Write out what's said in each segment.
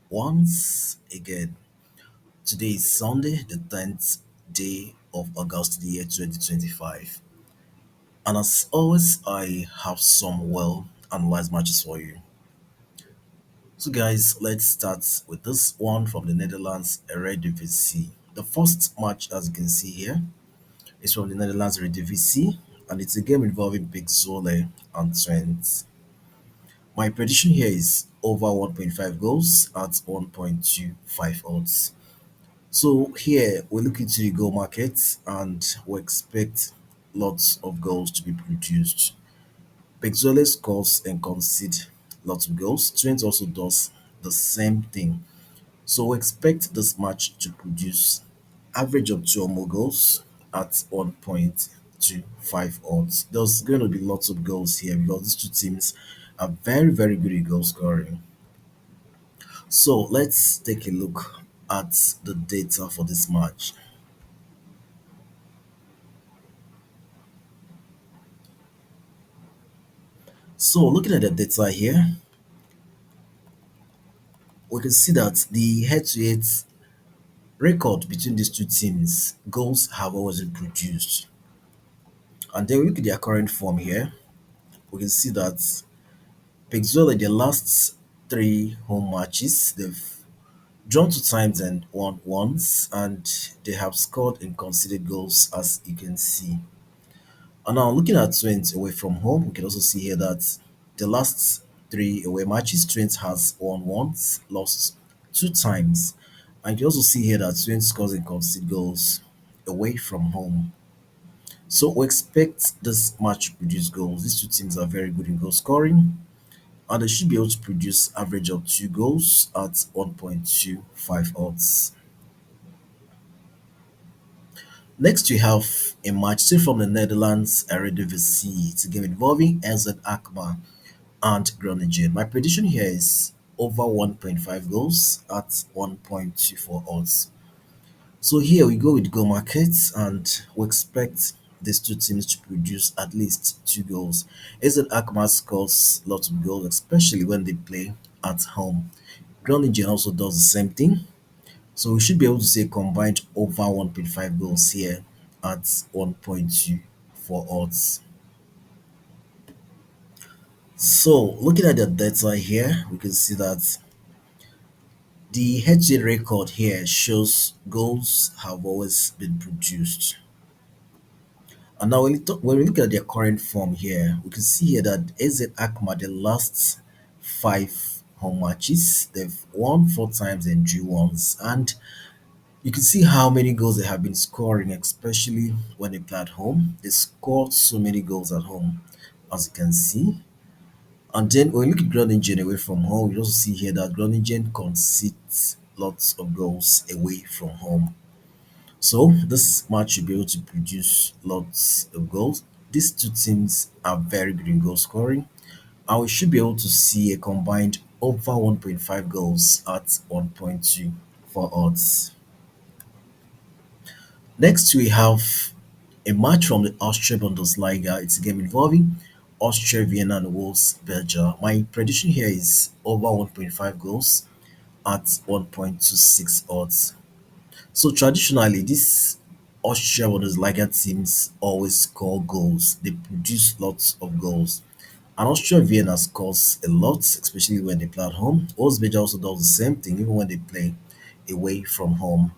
once again. Today is Sunday, the 10th day of August, the year 2025. And as always, I have some well analyzed matches for you. So, guys, let's start with this one from the Netherlands Eredivisie. The first match, as you can see here, is from the Netherlands Eredivisie, and it's a game involving Pickz Zwolle and Twente. My prediction here is over 1.5 goals at 1.25 odds. So here we look into the goal market and we expect lots of goals to be produced. Pexole scores and concede lots of goals. Trent also does the same thing. So we expect this match to produce average of two or more goals at 1.25 odds. There's going to be lots of goals here because these two teams are very, very good at goal scoring. So let's take a look at the data for this match. So looking at the data here, we can see that the head-to-head record between these two teams, goals have always been produced. And then we look at their current form here, we can see that Pixel in their last three home matches, they've drawn two times and won once, and they have scored and conceded goals as you can see. And now looking at Twente away from home, we can also see here that the last three away matches, Twente has won once, lost two times. And you can also see here that Twente scores and concede goals away from home. So we expect this match to produce goals. These two teams are very good in goal scoring, and they should be able to produce average of two goals at 1.25 odds. Next, we have a match still from the Netherlands Eredivisie. It's a game involving NZ Alkmaar and Groningen. My prediction here is over 1.5 goals at 1.24 odds. So here we go with goal markets and we expect these two teams to produce at least two goals. NZ Alkmaar scores lots of goals, especially when they play at home. Groningen also does the same thing. So we should be able to say combined over 1.5 goals here at 1.24 odds. So looking at the data here, we can see that the head-to-head record here shows goals have always been produced. And now when we look at their current form here, we can see here that AZ Alkmaar, the last five home matches, they've won four times and drew once. And you can see how many goals they have been scoring, especially when they play at home. They scored so many goals at home, as you can see. And then when you look at Groningen away from home, you also see here that Groningen concedes lots of goals away from home. So this match should be able to produce lots of goals. These two teams are very good in goal scoring, and we should be able to see a combined over 1.5 goals at 1.2 for odds. Next, we have a match from the Austria Bundesliga. It's a game involving Austria, Vienna, and Wolfsberger. My prediction here is over 1.5 goals at 1.26 odds. So traditionally, these Austria Bundesliga teams always score goals. They produce lots of goals. And Austria Vienna scores a lot, especially when they play at home. Wolfsberger also does the same thing, even when they play away from home.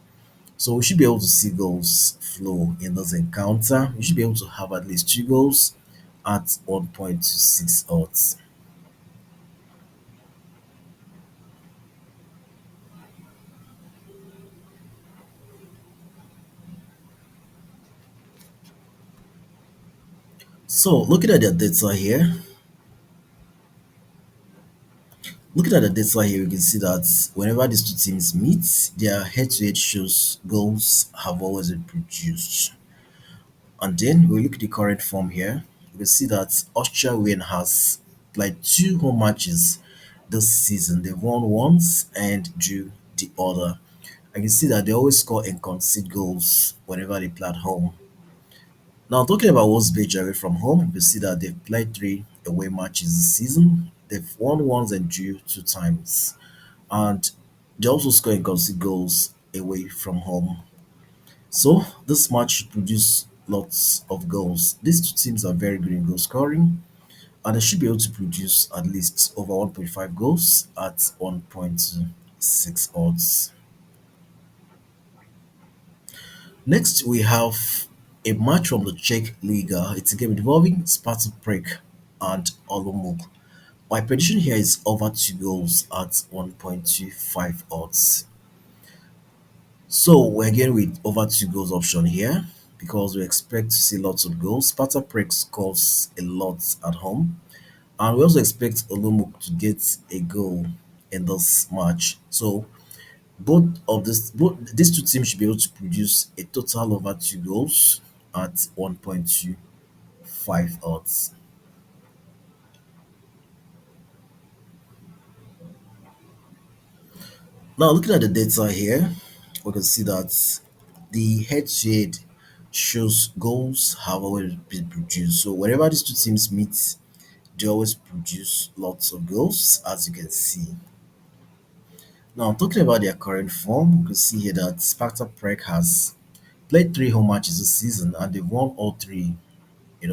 So we should be able to see goals flow in this encounter. We should be able to have at least two goals at 1.26 odds. So looking at the data here, we can see that whenever these two teams meet, their head-to-head shows goals have always been produced. And then we look at the current form here. We can see that Austria Wien has played two home matches this season. They've won once and drew the other. I can see that they always score and concede goals whenever they play at home. Now, talking about Wolfsberger away from home, you can see that they've played three away matches this season. They've won once and drew two times. And They also score and concede goals away from home. So this match should produce lots of goals. These two teams are very good in goal scoring, and they should be able to produce at least over 1.5 goals at 1.6 odds. Next, we have a match from the Czech Liga. It's a game involving Sparta Prague and Olomouc. My prediction here is over 2 goals at 1.25 odds. So we're again with over 2 goals option here because we expect to see lots of goals. Sparta Prague scores a lot at home, and we also expect Olomouc to get a goal in this match. So both these two teams should be able to produce a total over 2 goals at 1.25 odds. Now looking at the data here, we can see that the head-to-head shows goals have already been produced. So whenever these two teams meet, they always produce lots of goals, as you can see. Now talking about their current form, we can see here that Sparta Prague has played 3 home matches this season and they've won all three,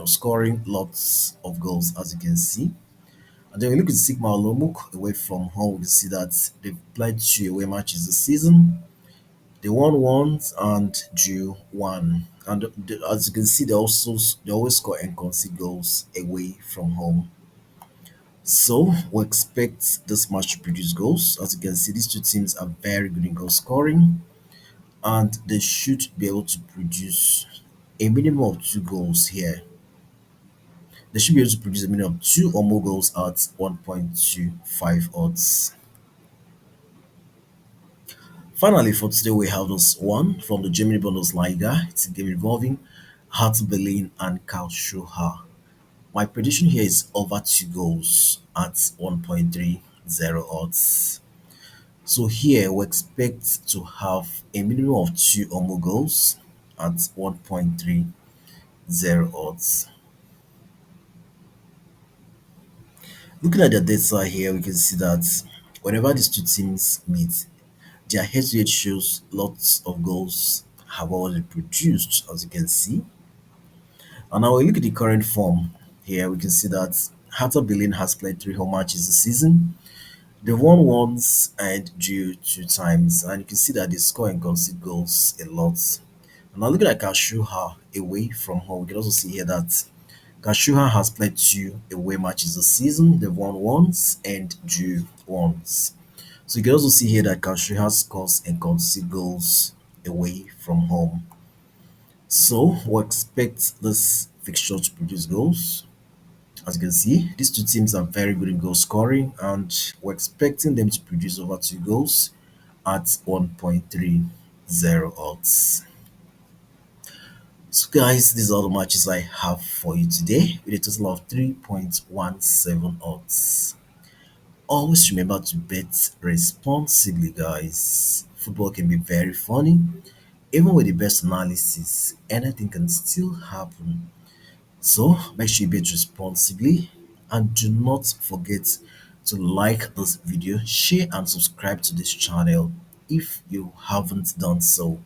scoring lots of goals, as you can see. And then we look at Sigma Olomouc away from home, we can see that they've played 2 away matches this season. They won once and drew one. And as you can see, they always score and concede goals away from home. So we expect this match to produce goals. As you can see, these two teams are very good in goal scoring, and they should be able to produce a minimum of 2 goals here. They should be able to produce a minimum of 2 or more goals at 1.25 odds. Finally, for today, we have this one from the Germany Bundesliga. It's a game involving Hertha Berlin and Karlsruher. My prediction here is over 2 goals at 1.30 odds. So here we expect to have a minimum of 2 or more goals at 1.30 odds. Looking at the data here, we can see that whenever these two teams meet, their head-to-head shows lots of goals have already produced, as you can see. And now we look at the current form here, we can see that Hertha Berlin has played 3 home matches this season. They've won once and drew 2 times, and you can see that they score and concede goals a lot. And now looking at Karlsruher away from home, we can also see here that Karlsruher has played 2 away matches this season. They've won once and drew once. So you can also see here that Karlsruher scores and concede goals away from home. So we expect this fixture to produce goals. As you can see, these two teams are very good in goal scoring, and we're expecting them to produce over 2 goals at 1.30 odds. So, guys, these are the matches I have for you today with a total of 3.17 odds. Always remember to bet responsibly, guys. Football can be very funny. Even with the best analysis, anything can still happen. So make sure you bet responsibly, and do not forget to like this video, share and subscribe to this channel if you haven't done so.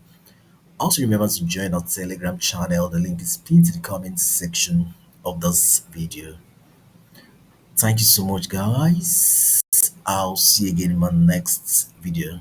Also remember to join our Telegram channel. The link is pinned to the comment section of this video. Thank you so much, guys. I'll see you again in my next video.